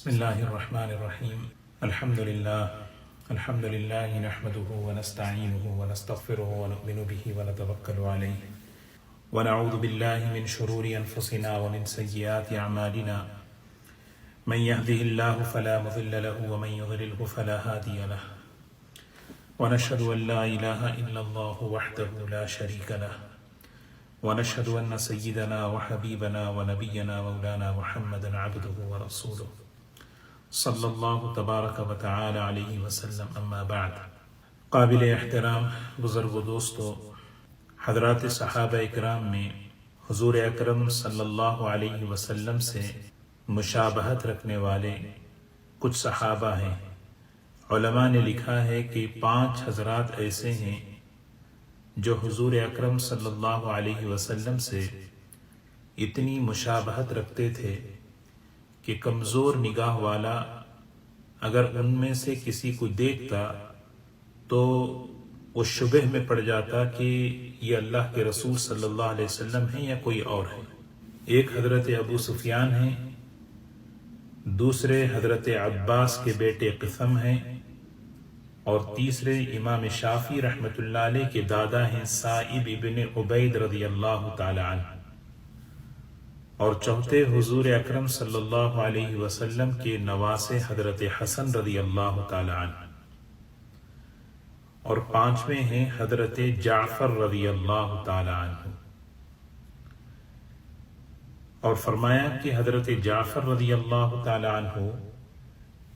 بسم الله الرحمن الرحيم الحمد لله نحمده ونستعينه ونستغفره ونؤمن به ونتوكل عليه ونعوذ بالله من شرور أنفسنا ومن سيئات أعمالنا من يهده الله فلا مضل له ومن يضلله فلا هادي له ونشهد أن لا إله إلا الله وحده لا شريك له ونشهد أن سيدنا وحبيبنا ونبينا مولانا محمدا عبده ورسوله صلی اللہ تبارک و تعالی علیہ وسلم اما بعد۔ قابل احترام بزرگ و دوستو، حضرات صحابہ اکرام میں حضور اکرم صلی اللہ علیہ وسلم سے مشابہت رکھنے والے کچھ صحابہ ہیں۔ علماء نے لکھا ہے کہ 5 حضرات ایسے ہیں جو حضور اکرم صلی اللہ علیہ وسلم سے اتنی مشابہت رکھتے تھے کہ کمزور نگاہ والا اگر ان میں سے کسی کو دیکھتا تو وہ شبہ میں پڑ جاتا کہ یہ اللہ کے رسول صلی اللہ علیہ وسلم ہیں یا کوئی اور ہے۔ ایک حضرت ابو سفیان ہیں، دوسرے حضرت عباس کے بیٹے قثم ہیں، اور تیسرے امام شافعی رحمۃ اللہ علیہ کے دادا ہیں سائب ابن عبید رضی اللہ تعالی عنہ، اور چوتھے حضور اکرم صلی اللہ علیہ وسلم کے نواسے حضرت حسن رضی اللہ تعالی عنہ، اور 5ویں ہیں حضرت جعفر رضی اللہ تعالی عنہ۔ اور فرمایا کہ حضرت جعفر رضی اللہ تعالی عنہ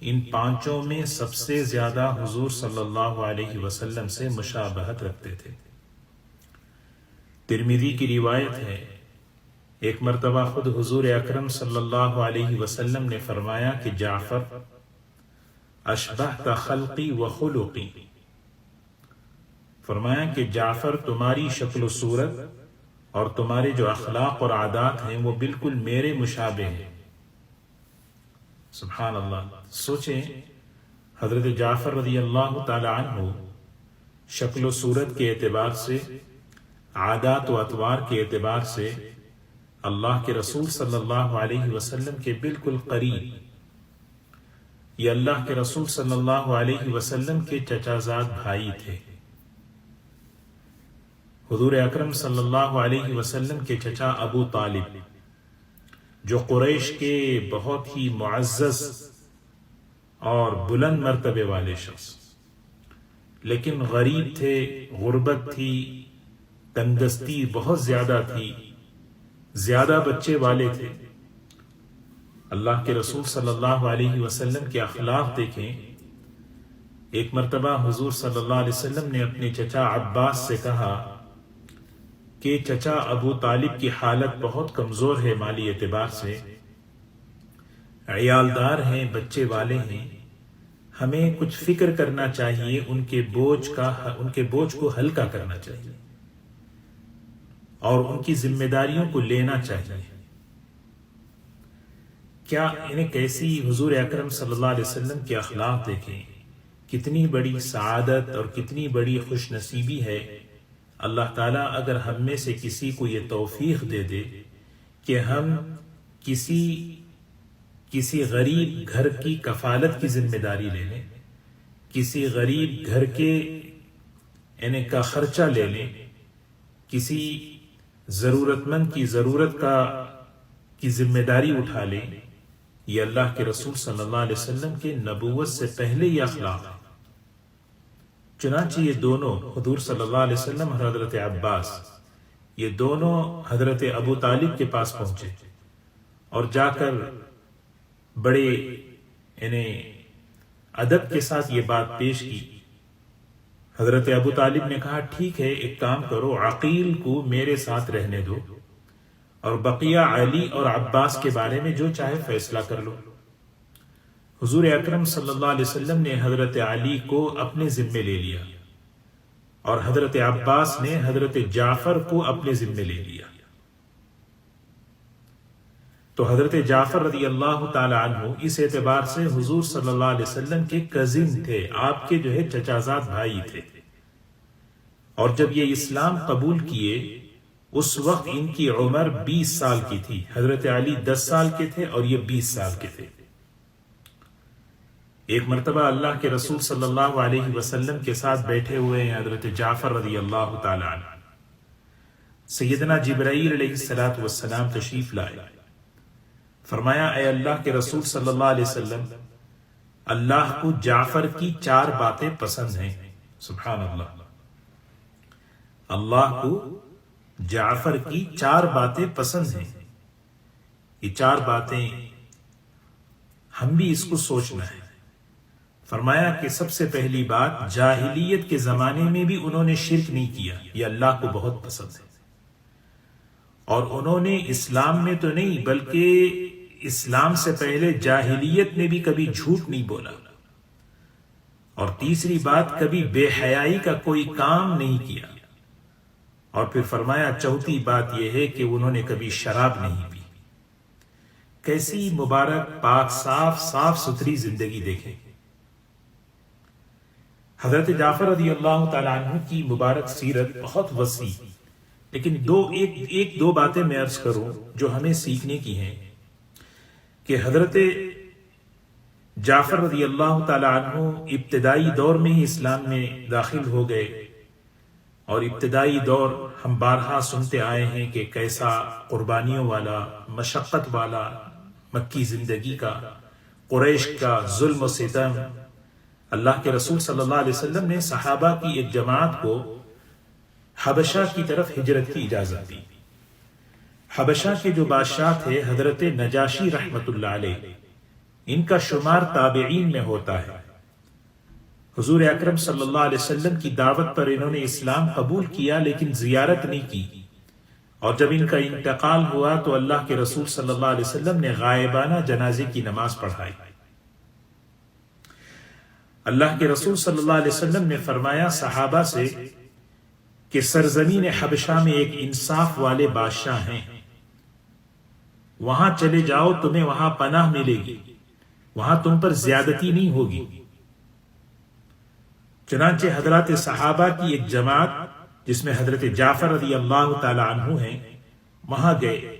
ان 5 میں سب سے زیادہ حضور صلی اللہ علیہ وسلم سے مشابہت رکھتے تھے۔ ترمذی کی روایت ہے، ایک مرتبہ خود حضور اکرم صلی اللہ علیہ وسلم نے فرمایا کہ جعفر اشبہت خلقی و خلقی، فرمایا کہ جعفر تمہاری شکل و صورت اور تمہارے جو اخلاق اور عادات ہیں وہ بالکل میرے مشابہ ہیں۔ سبحان اللہ، سوچیں حضرت جعفر رضی اللہ تعالی عنہ شکل و صورت کے اعتبار سے، عادات و اطوار کے اعتبار سے اللہ کے رسول صلی اللہ علیہ وسلم کے بالکل قریب، یہ اللہ کے رسول صلی اللہ علیہ وسلم کے چچا زاد بھائی تھے۔ حضور اکرم صلی اللہ علیہ وسلم کے چچا ابو طالب، جو قریش کے بہت ہی معزز اور بلند مرتبے والے شخص، لیکن غریب تھے، غربت تھی، تنگدستی بہت زیادہ تھی، زیادہ بچے والے تھے۔ اللہ کے رسول صلی اللہ علیہ وسلم کے اخلاق دیکھیں۔ ایک مرتبہ حضور صلی اللہ علیہ وسلم نے اپنے چچا عباس سے کہا کہ چچا ابو طالب کی حالت بہت کمزور ہے، مالی اعتبار سے عیالدار ہیں، بچے والے ہیں، ہمیں کچھ فکر کرنا چاہیے، ان کے بوجھ کو ہلکا کرنا چاہیے اور ان کی ذمہ داریوں کو لینا چاہیے۔ کیا انہیں کیسی حضور اکرم صلی اللہ علیہ وسلم کے اخلاق دیکھیں، کتنی بڑی سعادت اور کتنی بڑی خوش نصیبی ہے۔ اللہ تعالیٰ اگر ہم میں سے کسی کو یہ توفیق دے دے کہ ہم کسی غریب گھر کی کفالت کی ذمہ داری لے لیں، کسی غریب گھر کے کا خرچہ لے لیں، کسی ضرورت مند کی ضرورت کی ذمہ داری اٹھا لیں، یہ اللہ کے رسول صلی اللہ علیہ وسلم کے نبوت سے پہلے یہ اخلاق ہے۔ چنانچہ یہ دونوں حضور صلی اللہ علیہ وسلم اور حضرت عباس، یہ دونوں حضرت ابو طالب کے پاس پہنچے اور جا کر بڑے ادب کے ساتھ یہ بات پیش کی۔ حضرت ابو طالب نے کہا، ٹھیک ہے، ایک کام کرو، عقیل کو میرے ساتھ رہنے دو اور بقیہ علی اور عباس کے بارے میں جو چاہے فیصلہ کر لو۔ حضور اکرم صلی اللہ علیہ وسلم نے حضرت علی کو اپنے ذمے لے لیا اور حضرت عباس نے حضرت جعفر کو اپنے ذمے لے لیا۔ تو حضرت جعفر رضی اللہ تعالی عنہ اس اعتبار سے حضور صلی اللہ علیہ وسلم کے کزن تھے، آپ کے چچا زاد بھائی تھے، اور جب یہ اسلام قبول کیے اس وقت ان کی عمر 20 سال کی تھی۔ حضرت علی 10 سال کے تھے اور یہ 20 سال کے تھے۔ ایک مرتبہ اللہ کے رسول صلی اللہ علیہ وسلم کے ساتھ بیٹھے ہوئے ہیں حضرت جعفر رضی اللہ تعالی عنہ۔ سیدنا جبرائیل علیہ السلام تشریف لائے، فرمایا اے اللہ کے رسول صلی اللہ علیہ وسلم، اللہ کو جعفر کی 4 باتیں پسند ہیں۔ سبحان اللہ، اللہ کو جعفر کی 4 باتیں پسند ہیں۔ یہ 4 باتیں ہم بھی اس کو سوچنا ہے۔ فرمایا کہ سب سے پہلی بات، جاہلیت کے زمانے میں بھی انہوں نے شرک نہیں کیا، یہ اللہ کو بہت پسند ہے، اور انہوں نے اسلام میں تو نہیں بلکہ اسلام سے پہلے جاہلیت میں بھی کبھی جھوٹ نہیں بولا، اور تیسری بات، کبھی بے حیائی کا کوئی کام نہیں کیا، اور پھر فرمایا چوتھی بات یہ ہے کہ انہوں نے کبھی شراب نہیں پی۔ کیسی مبارک پاک صاف ستھری زندگی دیکھیں۔ حضرت جعفر رضی اللہ تعالیٰ عنہ کی مبارک سیرت بہت وسیع، لیکن ایک دو باتیں میں عرض کروں جو ہمیں سیکھنے کی ہیں، کہ حضرت جعفر رضی اللہ تعالیٰ عنہ ابتدائی دور میں ہی اسلام میں داخل ہو گئے، اور ابتدائی دور ہم بارہا سنتے آئے ہیں کہ کیسا قربانیوں والا، مشقت والا مکی زندگی کا، قریش کا ظلم و ستم۔ اللہ کے رسول صلی اللہ علیہ وسلم نے صحابہ کی ایک جماعت کو حبشہ کی طرف ہجرت کی اجازت دی۔ حبشہ کے جو بادشاہ تھے حضرت نجاشی رحمت اللہ علیہ، ان کا شمار تابعین میں ہوتا ہے۔ حضور اکرم صلی اللہ علیہ وسلم کی دعوت پر انہوں نے اسلام قبول کیا، لیکن زیارت نہیں کی، اور جب ان کا انتقال ہوا تو اللہ کے رسول صلی اللہ علیہ وسلم نے غائبانہ جنازے کی نماز پڑھائی۔ اللہ کے رسول صلی اللہ علیہ وسلم نے فرمایا صحابہ سے کہ سرزمین حبشہ میں ایک انصاف والے بادشاہ ہیں، وہاں چلے جاؤ، تمہیں وہاں پناہ ملے گی، وہاں تم پر زیادتی نہیں ہوگی۔ چنانچہ حضرات صحابہ کی ایک جماعت جس میں حضرت جعفر رضی اللہ تعالی عنہ ہیں، وہاں گئے۔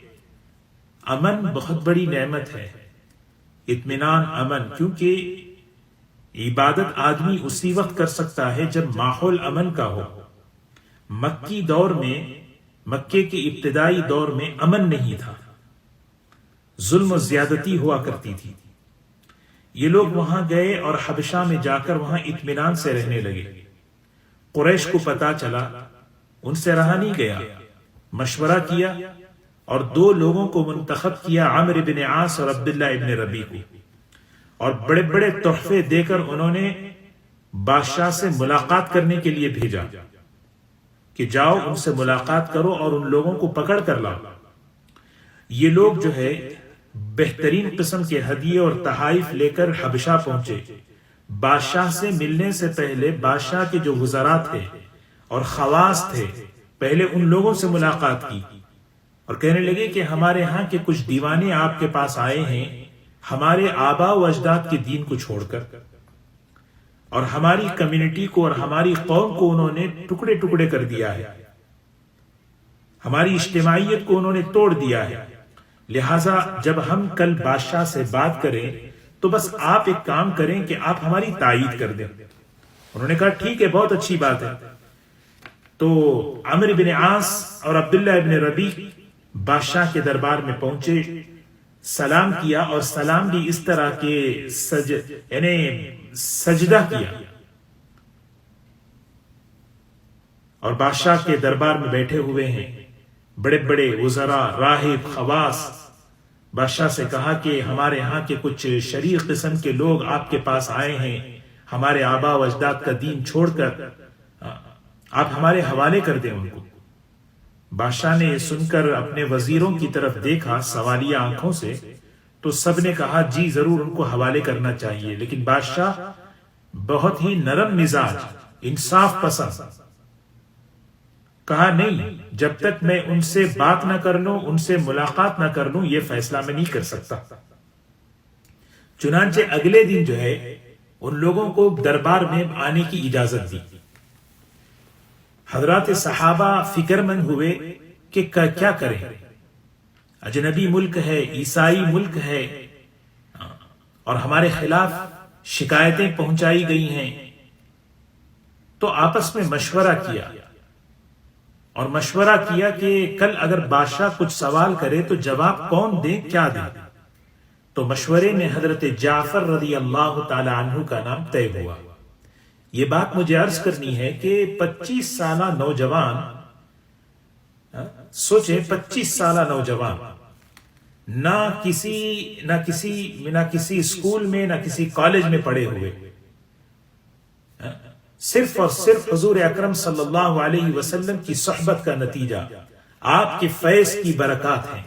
امن بہت بڑی نعمت ہے، اطمینان، امن، کیونکہ عبادت آدمی اسی وقت کر سکتا ہے جب ماحول امن کا ہو۔ مکی دور میں، مکے کے ابتدائی دور میں امن نہیں تھا، ظلم و زیادتی ہوا کرتی تھی۔ یہ لوگ وہاں گئے اور حبشہ میں جا کر وہاں اطمینان سے رہنے لگے۔ قریش کو پتا چلا، ان سے رہا نہیں گیا، مشورہ کیا اور 2 لوگوں کو منتخب کیا، عمرو بن عاص اور عبداللہ ابن ربیع کو، اور بڑے بڑے تحفے دے کر انہوں نے بادشاہ سے ملاقات کرنے کے لیے بھیجا کہ جاؤ ان سے ملاقات کرو اور ان لوگوں کو پکڑ کر لاؤ۔ یہ لوگ جو ہے بہترین قسم کے ہدیے اور تحائف لے کر حبشہ پہنچے۔ بادشاہ سے ملنے سے پہلے بادشاہ کے جو وزراء تھے اور خواص تھے، پہلے ان لوگوں سے ملاقات کی اور کہنے لگے کہ ہمارے ہاں کے کچھ دیوانے آپ کے پاس آئے ہیں، ہمارے آباء و اجداد کے دین کو چھوڑ کر، اور ہماری کمیونٹی کو اور ہماری قوم کو انہوں نے ٹکڑے ٹکڑے کر دیا ہے، ہماری اجتماعیت کو انہوں نے توڑ دیا ہے۔ لہٰذا جب ہم کل بادشاہ سے بات کریں تو بس آپ ایک کام کریں کہ آپ ہماری تائید کر دیں۔ انہوں نے کہا ٹھیک ہے، بہت اچھی بات ہے۔ تو عمرو بن عاص اور عبداللہ ابن ربیع بادشاہ کے دربار میں پہنچے، سلام کیا، اور سلام بھی اس طرح کے سجدہ کیا، اور بادشاہ کے دربار میں بیٹھے ہوئے ہیں بڑے بڑے وزراء، راہب، خواص۔ بادشاہ سے کہا کہ ہمارے ہاں کے کچھ شریف قسم کے لوگ آپ کے پاس آئے ہیں، ہمارے آباء و اجداد کا دین چھوڑ کر، آپ ہمارے حوالے کر دیں ان کو۔ بادشاہ نے یہ سن کر اپنے وزیروں کی طرف دیکھا سوالیہ آنکھوں سے، تو سب نے کہا جی ضرور ان کو حوالے کرنا چاہیے، لیکن بادشاہ بہت ہی نرم مزاج، انصاف پسند، کہا نہیں، جب تک میں ان سے بات نہ کر لوں، ان سے ملاقات نہ کر لوں، یہ فیصلہ میں نہیں کر سکتا۔ چنانچہ اگلے دن جو ہے ان لوگوں کو دربار میں آنے کی اجازت دی۔ حضرات صحابہ فکر مند ہوئے کہ کیا کریں، اجنبی ملک ہے، عیسائی ملک ہے، اور ہمارے خلاف شکایتیں پہنچائی گئی ہیں، تو آپس میں مشورہ کیا، اور مشورہ کیا کہ کل اگر بادشاہ کچھ سوال کرے تو جواب کون دے، کیا دے؟ تو مشورے میں حضرت جعفر رضی اللہ تعالی عنہ کا نام طے ہوا۔ یہ بات مجھے عرض کرنی ہے کہ 25 سالہ نوجوان، سوچیں 25 سالہ نوجوان، نہ کسی اسکول میں نہ کسی کالج میں پڑھے ہوئے، صرف اور صرف حضور اکرم صلی اللہ علیہ وسلم کی صحبت کا نتیجہ، آپ کے فیض کی برکات ہیں۔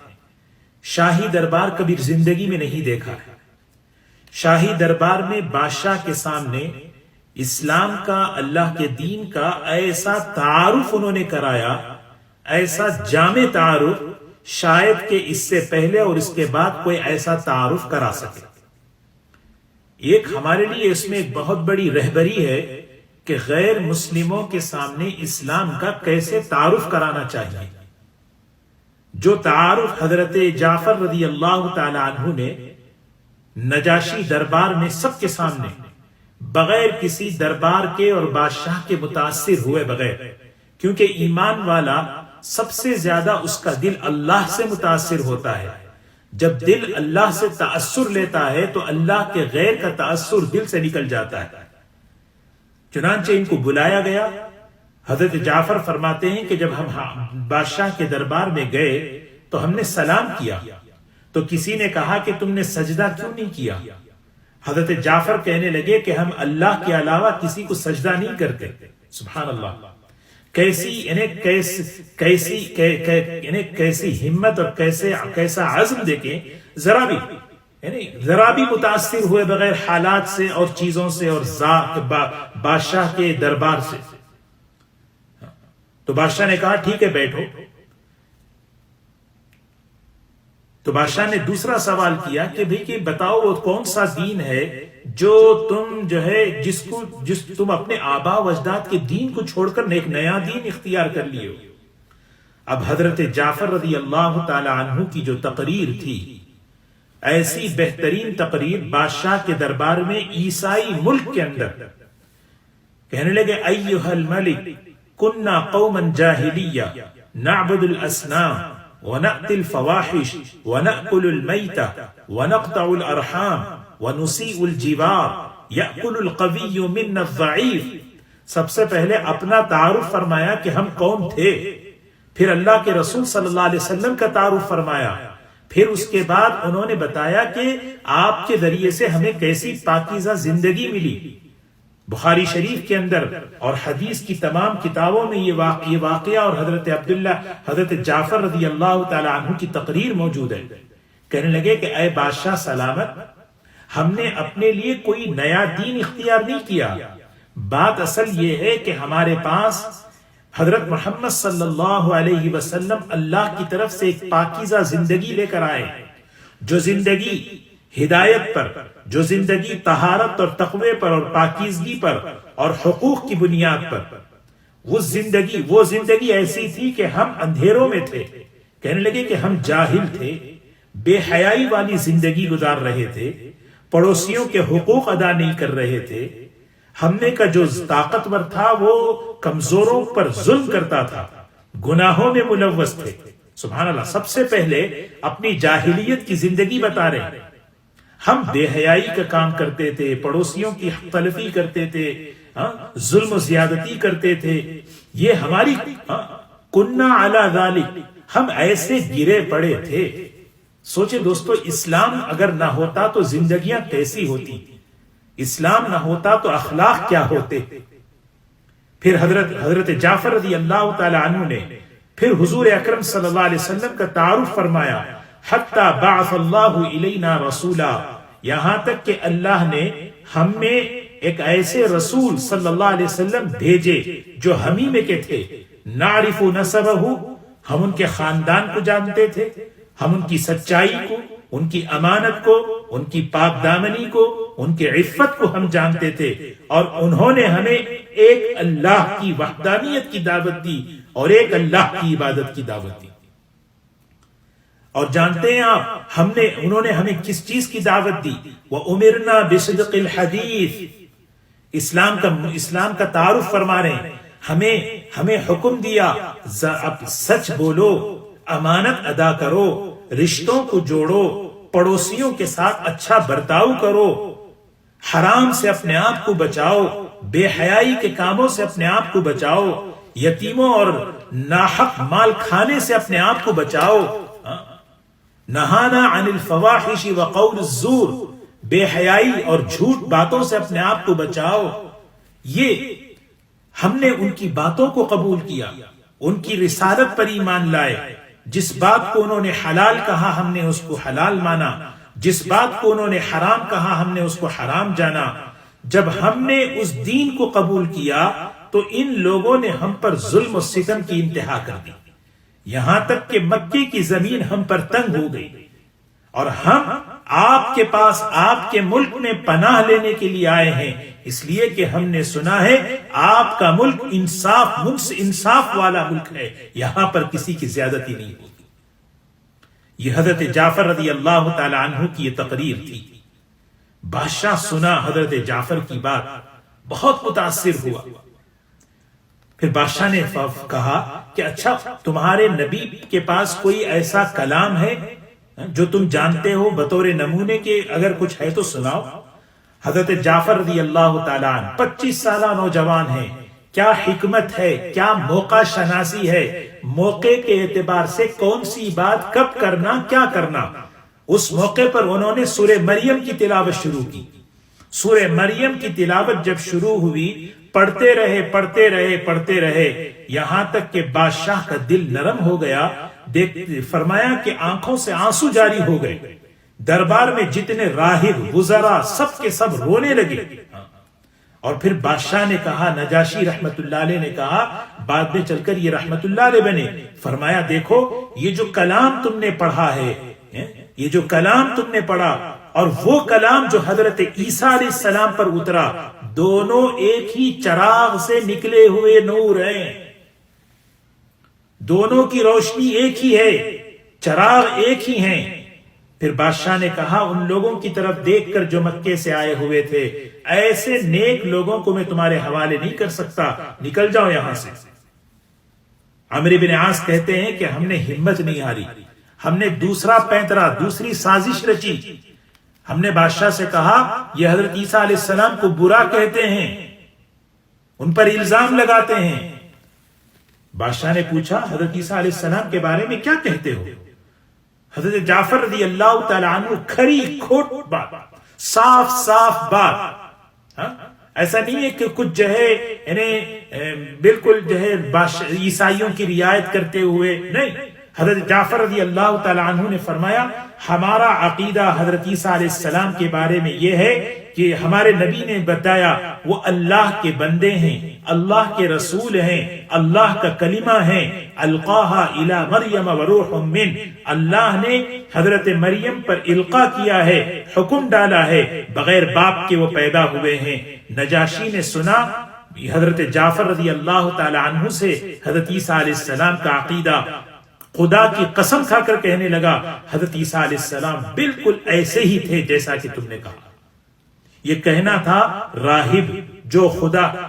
شاہی دربار کبھی زندگی میں نہیں دیکھا ہے۔ شاہی دربار میں بادشاہ کے سامنے اسلام کا، اللہ کے دین کا ایسا تعارف انہوں نے کرایا، ایسا جامع تعارف، شاید کہ اس سے پہلے اور اس کے بعد کوئی ایسا تعارف کرا سکے۔ ایک ہمارے لیے اس میں ایک بہت بڑی رہبری ہے کہ غیر مسلموں کے سامنے اسلام کا کیسے تعارف کرانا چاہیے۔ جو تعارف حضرت جعفر رضی اللہ تعالی عنہ نے نجاشی دربار میں سب کے سامنے، بغیر کسی دربار کے اور بادشاہ کے متاثر ہوئے بغیر، کیونکہ ایمان والا سب سے زیادہ اس کا دل اللہ سے متاثر ہوتا ہے۔ جب دل اللہ سے تأثر لیتا ہے تو اللہ کے غیر کا تأثر دل سے نکل جاتا ہے۔ چنانچہ ان کو بلایا گیا۔ حضرت جعفر فرماتے ہیں کہ جب ہم بادشاہ کے دربار میں گئے تو ہم نے سلام کیا، تو کسی نے کہا کہ تم نے سجدہ کیوں نہیں کیا؟ حضرت جعفر کہنے لگے کہ ہم اللہ کے علاوہ کسی کو سجدہ نہیں کرتے۔ سبحان اللہ، کیسی ہمت اور کیسا عزم دیکھیں، ذرا بھی متاثر ہوئے بغیر حالات سے اور چیزوں سے اور بادشاہ کے دربار سے۔ تو بادشاہ نے کہا ٹھیک ہے بیٹھو۔ تو بادشاہ نے دوسرا سوال کیا کہ بھئی کہ بتاؤ وہ کون سا دین ہے جو تم اپنے آبا و اجداد کے دین کو چھوڑ کر ایک نیا دین اختیار کر لیے ہو۔ اب حضرت جعفر رضی اللہ تعالی عنہ کی جو تقریر تھی، ایسی بہترین تقریر بادشاہ کے دربار میں عیسائی ملک کے اندر، کہنے لگے ایھا الملک کننا قوما جاہلیہ نعبد الاسنام ونأتی الفواحش ونأکل المیت ونقطع الارحام ونسیء الجوار یأکل القوی منا الضعیف۔ سب سے پہلے اپنا تعارف فرمایا کہ ہم کون تھے، پھر اللہ کے رسول صلی اللہ علیہ وسلم کا تعارف فرمایا، پھر اس کے بعد انہوں نے بتایا کہ آپ کے ذریعے سے ہمیں کیسی پاکیزہ زندگی ملی۔ بخاری شریف کے اندر اور حدیث کی تمام کتابوں میں یہ واقعہ اور حضرت جعفر رضی اللہ تعالی عنہ کی تقریر موجود ہے۔ کہنے لگے کہ اے بادشاہ سلامت، ہم نے اپنے لیے کوئی نیا دین اختیار نہیں کیا، بات اصل یہ ہے کہ ہمارے پاس حضرت محمد صلی اللہ علیہ وسلم اللہ کی طرف سے ایک پاکیزہ زندگی لے کر آئے، جو زندگی ہدایت پر، جو زندگی طہارت اور تقوی پر اور پاکیزگی پر اور حقوق کی بنیاد پر، وہ زندگی ایسی تھی کہ ہم اندھیروں میں تھے۔ کہنے لگے کہ ہم جاہل تھے، بے حیائی والی زندگی گزار رہے تھے، پڑوسیوں کے حقوق ادا نہیں کر رہے تھے، ہم نے کا جو طاقتور تھا وہ کمزوروں پر ظلم کرتا تھا، گناہوں میں ملوث تھے۔ سبحان اللہ، سب سے پہلے اپنی جاہلیت کی زندگی بتا رہے ہیں۔ ہم بے حیائی کا کام کرتے تھے، پڑوسیوں کی حق تلفی کرتے تھے، ظلم و زیادتی کرتے تھے، یہ ہماری کننا علی ذالک، ہم ایسے گرے پڑے تھے۔ سوچے دوستو، اسلام اگر نہ ہوتا تو زندگیاں کیسی ہوتی، اسلام نہ ہوتا تو اخلاق کیا ہوتے۔ پھر حضرت جعفر رضی اللہ تعالی عنہ نے پھر حضور اکرم صلی اللہ علیہ وسلم کا تعارف فرمایا، حتی بعث اللہ الینا رسولا، یہاں تک کہ اللہ نے ہم میں ایک ایسے رسول صلی اللہ علیہ وسلم بھیجے جو ہمیں میں کے تھے، نعرف نسبہ، ہم ان کے خاندان کو جانتے تھے، ہم ان کی سچائی کو، ان کی امانت کو، ان کی پاک دامنی کو، ان کی عفت کو ہم جانتے تھے، اور انہوں نے ہمیں ایک اللہ کی وحدانیت کی دعوت دی اور ایک اللہ کی عبادت کی دعوت دی۔ اور جانتے ہیں آپ انہوں نے ہمیں کس چیز کی دعوت دی؟ وَأُمِرْنَا بِصِدْقِ الْحَدِيثِ، اسلام کا تعارف فرما رہے ہیں، ہمیں حکم دیا اب سچ بولو، امانت ادا کرو، رشتوں کو جوڑو، پڑوسیوں کے ساتھ اچھا برتاؤ کرو، حرام سے اپنے آپ کو بچاؤ، بے حیائی کے کاموں سے اپنے آپ کو بچاؤ، یتیموں اور ناحق مال کھانے سے اپنے آپ کو بچاؤ، نہانا عن الفواحش وقول الزور، بے حیائی اور جھوٹ باتوں سے اپنے آپ کو بچاؤ۔ یہ ہم نے ان کی باتوں کو قبول کیا، ان کی رسالت پر ایمان لائے، جس بات کو انہوں نے حلال کہا ہم نے اس کو حلال مانا، جس بات کو انہوں نے حرام کہا ہم نے اس کو حرام جانا۔ جب ہم نے اس دین کو قبول کیا تو ان لوگوں نے ہم پر ظلم و ستم کی انتہا کر دی، یہاں تک کہ مکے کی زمین ہم پر تنگ ہو گئی، اور ہم آپ کے پاس آپ کے ملک میں پناہ لینے کے لیے آئے ہیں، اس لیے کہ ہم نے سنا ہے آپ کا ملک انصاف والا ملک ہے، یہاں پر کسی کی زیادتی نہیں ہوتی۔ یہ حضرت جعفر رضی اللہ تعالی عنہ کی یہ تقریر تھی۔ بادشاہ سنا حضرت جعفر کی بات، بہت متاثر ہوا۔ پھر بادشاہ نے کہا کہ اچھا تمہارے نبی کے پاس کوئی ایسا کلام ہے جو تم جانتے ہو بطور نمونے کے، اگر کچھ ہے تو سناؤ۔ حضرت جعفر رضی اللہ تعالیٰ عنہ 25 سالہ نوجوان ہیں، کیا حکمت ہے، کیا موقع شناسی ہے، موقع کے اعتبار سے کون سی بات کب کرنا کیا کرنا۔ اس موقع پر انہوں نے سورہ مریم کی تلاوت شروع کی۔ سورہ مریم کی تلاوت جب شروع ہوئی، پڑھتے رہے یہاں تک کہ بادشاہ کا دل نرم ہو گیا۔ فرمایا کہ آنکھوں سے آنسو جاری ہو گئے، دربار میں جتنے راہب وزراء سب کے سب رونے لگے۔ اور پھر بادشاہ نے کہا، نجاشی رحمت اللہ علیہ نے کہا، بعد میں چل کر یہ رحمت اللہ علیہ بنے، فرمایا دیکھو یہ جو کلام تم نے پڑھا ہے، یہ جو کلام تم نے پڑھا اور وہ کلام جو حضرت عیسیٰ علیہ السلام پر اترا، دونوں ایک ہی چراغ سے نکلے ہوئے نور ہیں، دونوں کی روشنی ایک ہی ہے، چراغ ایک ہی ہیں۔ پھر بادشاہ نے کہا ان لوگوں کی طرف دیکھ کر جو مکے سے آئے ہوئے تھے، ایسے نیک لوگوں کو میں تمہارے حوالے نہیں کر سکتا، نکل جاؤ یہاں سے۔ عمرو بن عاص کہتے ہیں کہ ہم نے ہمت نہیں ہاری، ہم نے دوسرا پینترا، دوسری سازش رچی۔ ہم نے بادشاہ سے کہا یہ حضرت عیسیٰ علیہ السلام کو برا کہتے ہیں، ان پر الزام لگاتے ہیں۔ بادشاہ نے پوچھا حضرت عیسیٰ علیہ السلام کے بارے میں کیا کہتے ہو؟ حضرت جعفر رضی اللہ تعالی عنہ کھری کھوٹ بات، صاف بات، ایسا نہیں ہے کہ کچھ جو ہے بالکل جو ہے عیسائیوں کی رعایت کرتے ہوئے، نہیں، حضرت جعفر رضی اللہ تعالی عنہ نے فرمایا ہمارا عقیدہ حضرت عیسیٰ علیہ السلام کے بارے میں یہ ہے کہ ہمارے نبی نے بتایا وہ اللہ کے بندے ہیں، اللہ کے رسول ہیں، اللہ کا کلمہ ہے، القاہا الی مریم وروح من، اللہ نے حضرت مریم پر القا کیا ہے، حکم ڈالا ہے، بغیر باپ کے وہ پیدا ہوئے ہیں۔ نجاشی نے سنا حضرت جعفر رضی اللہ تعالی عنہ سے حضرت عیسیٰ علیہ السلام کا عقیدہ، خدا کی قسم کھا کر کہنے لگا حضرت عیسیٰ علیہ السلام بالکل ایسے ہی تھے جیسا کہ تم نے کہا۔ یہ کہنا تھا راہب جو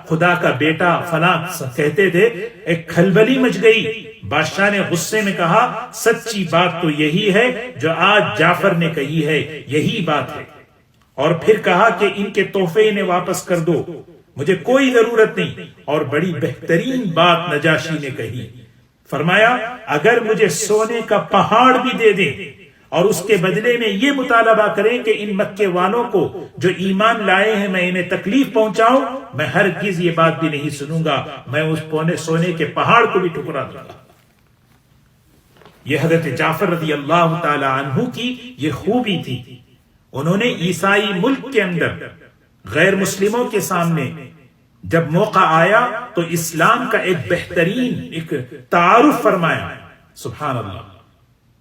خدا کا بیٹا فلاں کہتے تھے، ایک کھلبلی مچ گئی۔ بادشاہ نے غصے میں کہا سچی بات تو یہی ہے جو آج جعفر نے کہی ہے، یہی بات ہے۔ اور پھر کہا کہ ان کے تحفے انہیں واپس کر دو، مجھے کوئی ضرورت نہیں۔ اور بڑی بہترین بات نجاشی نے کہی، فرمایا اگر مجھے سونے کا پہاڑ بھی دے دیں اور اس کے بدلے میں یہ مطالبہ کریں کہ ان مکے والوں کو جو ایمان لائے ہیں میں انہیں تکلیف پہنچاؤں، میں ہرگز یہ بات بھی نہیں سنوں گا، میں اس سونے کے پہاڑ کو بھی ٹکرا دوں گا۔ یہ حضرت جعفر رضی اللہ تعالی عنہ کی یہ خوبی تھی، انہوں نے عیسائی ملک کے اندر غیر مسلموں کے سامنے جب موقع آیا تو اسلام کا ایک بہترین ایک تعارف فرمایا۔ سبحان اللہ،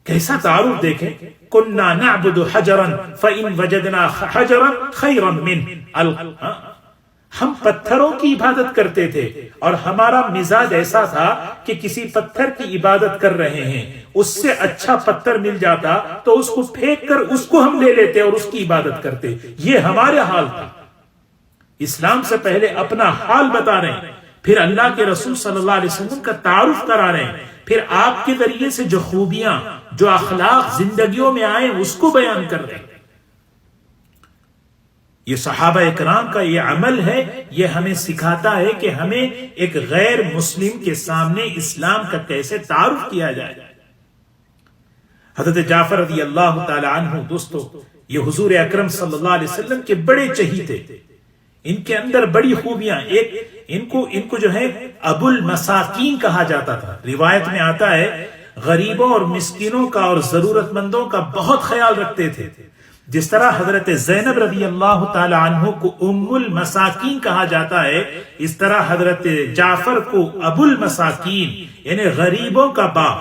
کیسا تعارف دیکھیں، کُنَّا نَعْبُدُ حَجَرًا فَإِن وَجَدْنَا حَجَرًا خَيْرًا مِنْ، ہم پتھروں کی عبادت کرتے تھے اور ہمارا مزاج ایسا تھا کہ کسی پتھر کی عبادت کر رہے ہیں، اس سے اچھا پتھر مل جاتا تو اس کو پھینک کر اس کو ہم لے لیتے اور اس کی عبادت کرتے. یہ ہمارے حال تھا. اسلام سے پہلے اپنا حال بتا رہے ہیں، پھر اللہ کے رسول صلی اللہ علیہ وسلم کا تعارف کرا رہے ہیں، پھر آپ کے ذریعے سے جو خوبیاں، جو اخلاق زندگیوں میں آئے اس کو بیان کر رہے ہیں. یہ صحابہ اکرام کا یہ عمل ہے، یہ ہمیں سکھاتا ہے کہ ہمیں ایک غیر مسلم کے سامنے اسلام کا کیسے تعارف کیا جائے. حضرت جعفر رضی اللہ تعالی عنہ دوستو، یہ حضور اکرم صلی اللہ علیہ وسلم کے بڑے چہیتے، ان کے اندر بڑی خوبیاں. ان کو جو ہے ابو المساکین کہا جاتا تھا. روایت میں آتا ہے غریبوں اور مسکینوں کا اور ضرورت مندوں کا بہت خیال رکھتے تھے. جس طرح حضرت زینب رضی اللہ تعالی عنہ کو ام المساکین کہا جاتا ہے، اس طرح حضرت جعفر کو ابو المساکین یعنی غریبوں کا باپ.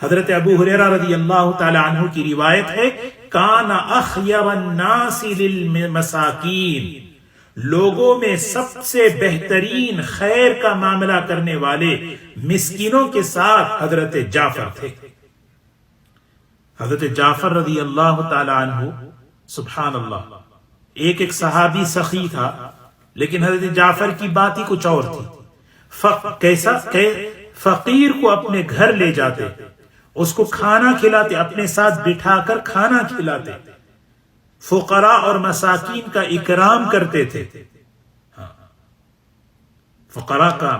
حضرت ابو ہریرہ رضی اللہ تعالی عنہ کی روایت ہے، کان اخیر الناس للمساکین، لوگوں میں سب سے بہترین خیر کا معاملہ کرنے والے مسکینوں کے ساتھ حضرت جعفر تھے. حضرت جعفر رضی اللہ تعالی عنہ، سبحان اللہ، ایک صحابی سخی تھا، لیکن حضرت جعفر کی بات ہی کچھ اور تھی. کیسا کہ فقیر کو اپنے گھر لے جاتے، اس کو کھانا کھلاتے، اپنے ساتھ بٹھا کر کھانا کھلاتے، فقراء اور مساکین کا اکرام کرتے تھے. فقراء کا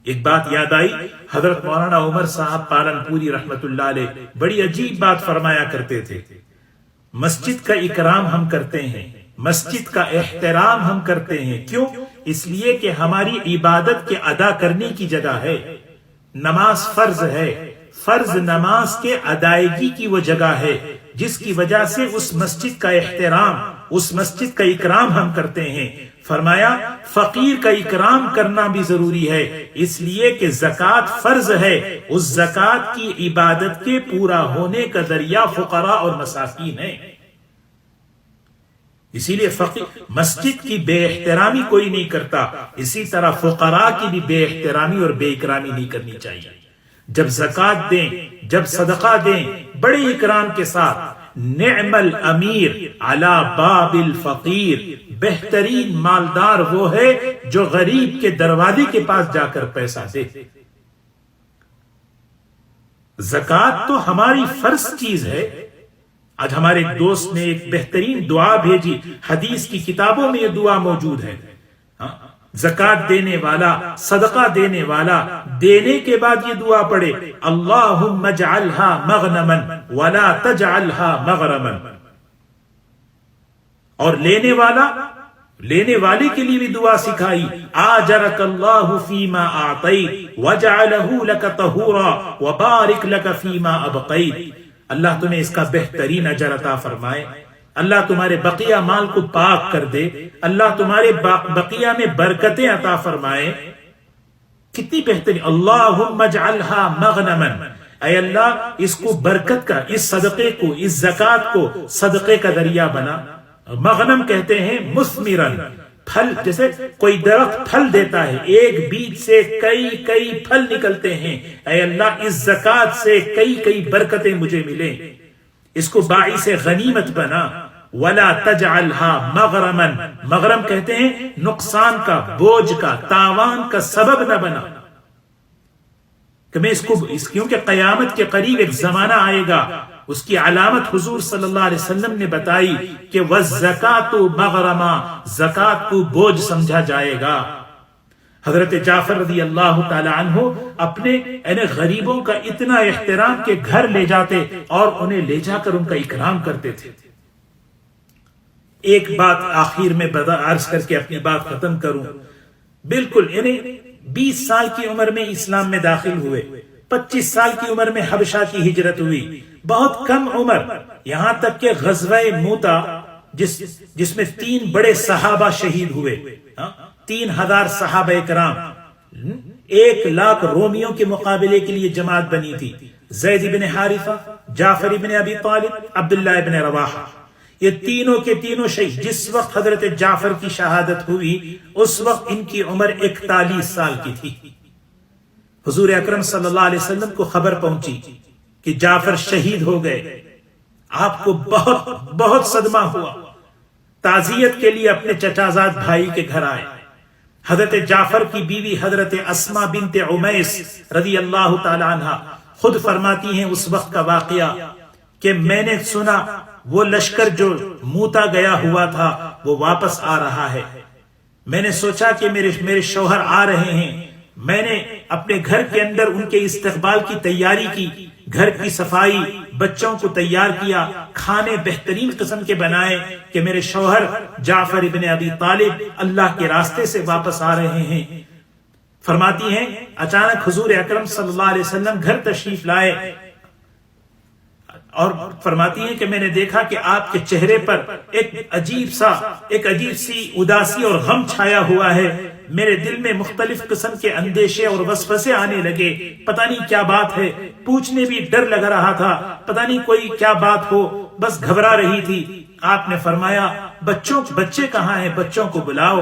ایک بات یاد آئی، حضرت مولانا عمر صاحب پالنپوری رحمت اللہ علیہ بڑی عجیب بات فرمایا کرتے تھے. مسجد کا اکرام ہم کرتے ہیں، مسجد کا احترام ہم کرتے ہیں. کیوں؟ اس لیے کہ ہماری عبادت کے ادا کرنے کی جگہ ہے. نماز فرض ہے، فرض نماز کے ادائیگی کی وہ جگہ ہے جس کی وجہ سے اس مسجد کا احترام، اس مسجد کا اکرام ہم کرتے ہیں. فرمایا فقیر کا اکرام کرنا بھی ضروری ہے، اس لیے کہ زکوٰۃ فرض ہے. اس زکوٰۃ کی عبادت کے پورا ہونے کا ذریعہ فقراء اور مساکین ہیں. اسی لیے مسجد کی بے احترامی کوئی نہیں کرتا، اسی طرح فقراء کی بھی بے احترامی اور بے اکرامی نہیں کرنی چاہیے. جب زکوٰۃ دیں، جب صدقہ دیں، بڑے اکرام کے ساتھ. نعم الامیر علی باب الفقیر، بہترین مالدار وہ ہے جو غریب کے دروازے کے پاس جا کر پیسہ دے. زکوٰۃ تو ہماری فرض چیز ہے. آج ہمارے ایک دوست نے ایک بہترین دعا بھیجی، حدیث کی کتابوں میں یہ دعا موجود ہے. زکوٰۃ دینے والا، صدقہ دینے والا دینے کے بعد یہ دعا پڑھے، اللہم اجعلها مغنما ولا تجعلها مغرما. اور لینے والے کے لیے بھی دعا سکھائی، آجرک اللہ فیما اعطیت وجعلہ لک طہورا وبارک لک فیما ابقیت. اللہ تمہیں اس کا بہترین اجر عطا فرمائے، اللہ تمہارے بقیہ مال کو پاک کر دے، اللہ تمہارے بقیہ میں برکتیں عطا فرمائے. کتنی بہترین. اللہم اجعلہا مغنما، اے اللہ اس کو برکت کا، اس صدقے کو، اس زکوٰۃ کو صدقے کا ذریعہ بنا. مغنم کہتے ہیں مثمرن، پھل، جیسے کوئی درخت پھل دیتا ہے، ایک بیج سے کئی پھل نکلتے ہیں. اے اللہ اس زکوٰۃ سے کئی برکتیں مجھے ملیں، اس کو باعث غنیمت بنا. ولا تجعلها مغرما، مغرم کہتے ہیں نقصان کا، بوجھ کا، تاوان کا سبب نہ بنا. کہ میں کیونکہ قیامت کے قریب ایک زمانہ آئے گا، اس کی علامت حضور صلی اللہ علیہ وسلم نے بتائی کہ وَالزَّكَاةُ مَغْرَمًا، زکوٰۃ کو بوجھ سمجھا جائے گا. حضرت جعفر رضی اللہ تعالی عنہ اپنے غریبوں کا اتنا احترام کے گھر لے جاتے اور انہیں لے جا کر ان کا اکرام کرتے تھے. ایک بات آخر میں عرض کر کے اپنی بات ختم کروں. بالکل 20 سال کی عمر میں اسلام میں داخل ہوئے، 25 سال کی عمر میں حبشہ کی ہجرت ہوئی، بہت کم عمر، یہاں تک کہ غزوہ موتا جس میں 3 بڑے صحابہ شہید ہوئے، 3000 صحابہ کرام، 1,00,000 رومیوں کے مقابلے کے لیے جماعت بنی تھی. زید بن حارثہ، جعفر بن ابی طالب، عبداللہ بن رواحہ، یہ تینوں کے تینوں شہید. جس وقت حضرت جعفر کی شہادت ہوئی اس وقت ان کی عمر 41 سال کی تھی. حضور اکرم صلی اللہ علیہ وسلم کو خبر پہنچی کہ جعفر شہید ہو گئے. آپ کو بہت بہت صدمہ ہوا. تعزیت کے لیے اپنے چچازاد بھائی کے گھر آئے. حضرت جعفر کی بیوی حضرت اسماء بنت عمیس رضی اللہ تعالی عنہ خود فرماتی ہیں اس وقت کا واقعہ کہ میں نے سنا وہ لشکر جو موتا گیا ہوا تھا وہ واپس آ رہا ہے. میں نے سوچا کہ میرے شوہر آ رہے ہیں. میں نے اپنے گھر کے اندر ان کے استقبال کی تیاری کی. گھر کی صفائی، بچوں کو تیار کیا، کھانے بہترین قسم کے بنائے کہ میرے شوہر جعفر ابن ابی طالب اللہ کے راستے سے واپس آ رہے ہیں. فرماتی ہیں اچانک حضور اکرم صلی اللہ علیہ وسلم گھر تشریف لائے اور فرماتی ہیں کہ میں نے دیکھا کہ آپ کے چہرے پر ایک عجیب سی اداسی اور غم چھایا ہوا ہے. میرے دل میں مختلف قسم کے اندیشے اور وسوسے آنے لگے. پتہ نہیں کیا بات ہے، پوچھنے بھی ڈر لگ رہا تھا، پتہ نہیں کوئی کیا بات ہو، بس گھبرا رہی تھی. آپ نے فرمایا بچے کہاں ہیں، بچوں کو بلاؤ.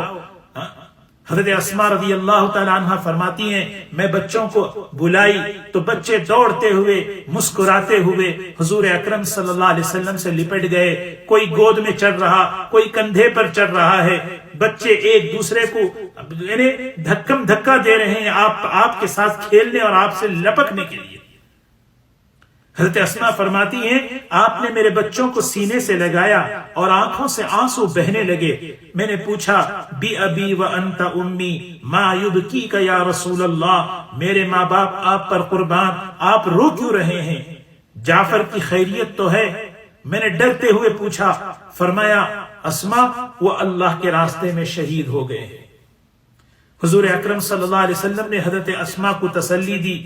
حضرت اسماء رضی اللہ تعالی عنہ فرماتی ہیں میں بچوں کو بلائی تو بچے دوڑتے ہوئے مسکراتے ہوئے حضور اکرم صلی اللہ علیہ وسلم سے لپٹ گئے. کوئی گود میں چڑھ رہا، کوئی کندھے پر چڑھ رہا ہے. بچے ایک دوسرے کو دھکم دھکا دے رہے ہیں آپ کے ساتھ کھیلنے اور آپ سے لپکنے کے لیے. حضرت اسماء فرماتی ہیں آپ نے میرے بچوں کو سینے سے لگایا اور آنکھوں سے آنسو بہنے لگے. میں نے پوچھا بی ابی و انت امی ما یبکیک یا رسول اللہ، میرے ماں باپ آپ پر قربان، آپ رو کیوں رہے ہیں؟ جعفر کی خیریت تو ہے؟ میں نے ڈرتے ہوئے پوچھا. فرمایا اسماء وہ اللہ کے راستے میں شہید ہو گئے. حضور اکرم صلی اللہ علیہ وسلم نے حضرت اسماء کو تسلی دی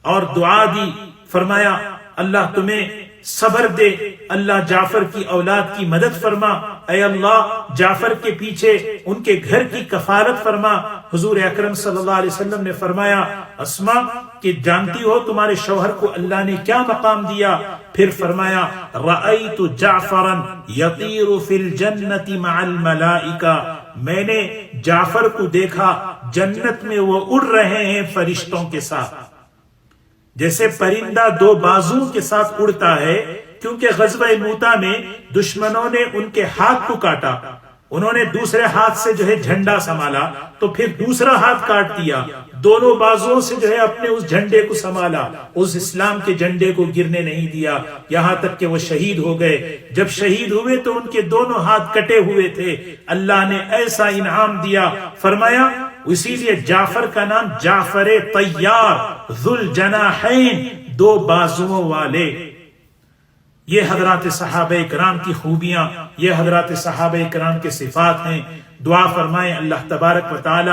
اور دعا دی. فرمایا اللہ تمہیں صبر دے، اللہ جعفر کی اولاد کی مدد فرما، اے اللہ جعفر کے پیچھے ان کے گھر کی کفالت فرما. حضور اکرم صلی اللہ علیہ وسلم نے فرمایا اسماء کہ جانتی ہو تمہارے شوہر کو اللہ نے کیا مقام دیا؟ پھر فرمایا رأیت جعفرا یطیر فی الجنت مع الملائکہ، میں نے جعفر کو دیکھا جنت میں وہ اڑ رہے ہیں فرشتوں کے ساتھ. جیسے پرندہ دو بازوں کے ساتھ اڑتا ہے، کیونکہ غزوہ موتا میں دشمنوں نے ان کے ہاتھ کو کاٹا، انہوں نے دوسرے ہاتھ سے جھنڈا سنبھالا تو پھر دوسرا ہاتھ کاٹ دیا، دونوں بازوں سے اپنے اس جھنڈے کو سنبھالا، اس اسلام کے جھنڈے کو گرنے نہیں دیا، یہاں تک کہ وہ شہید ہو گئے. جب شہید ہوئے تو ان کے دونوں ہاتھ کٹے ہوئے تھے. اللہ نے ایسا انعام دیا. فرمایا اسی لیے جعفر کا نام جعفر طیار، ذو الجناحین، دو بازوؤں والے. یہ حضرات صحابہ کرام کی خوبیاں، یہ حضرات صحابہ کرام کے صفات ہیں. دعا فرمائیں اللہ تبارک و تعالی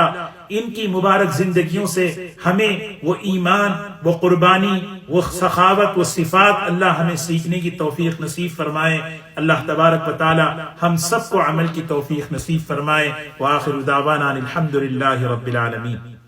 ان کی مبارک زندگیوں سے ہمیں وہ ایمان، وہ قربانی، وہ سخاوت، وہ صفات اللہ ہمیں سیکھنے کی توفیق نصیب فرمائے. اللہ تبارک و تعالی ہم سب کو عمل کی توفیق نصیب فرمائے. وآخر دعوانا الحمد للہ رب العالمین.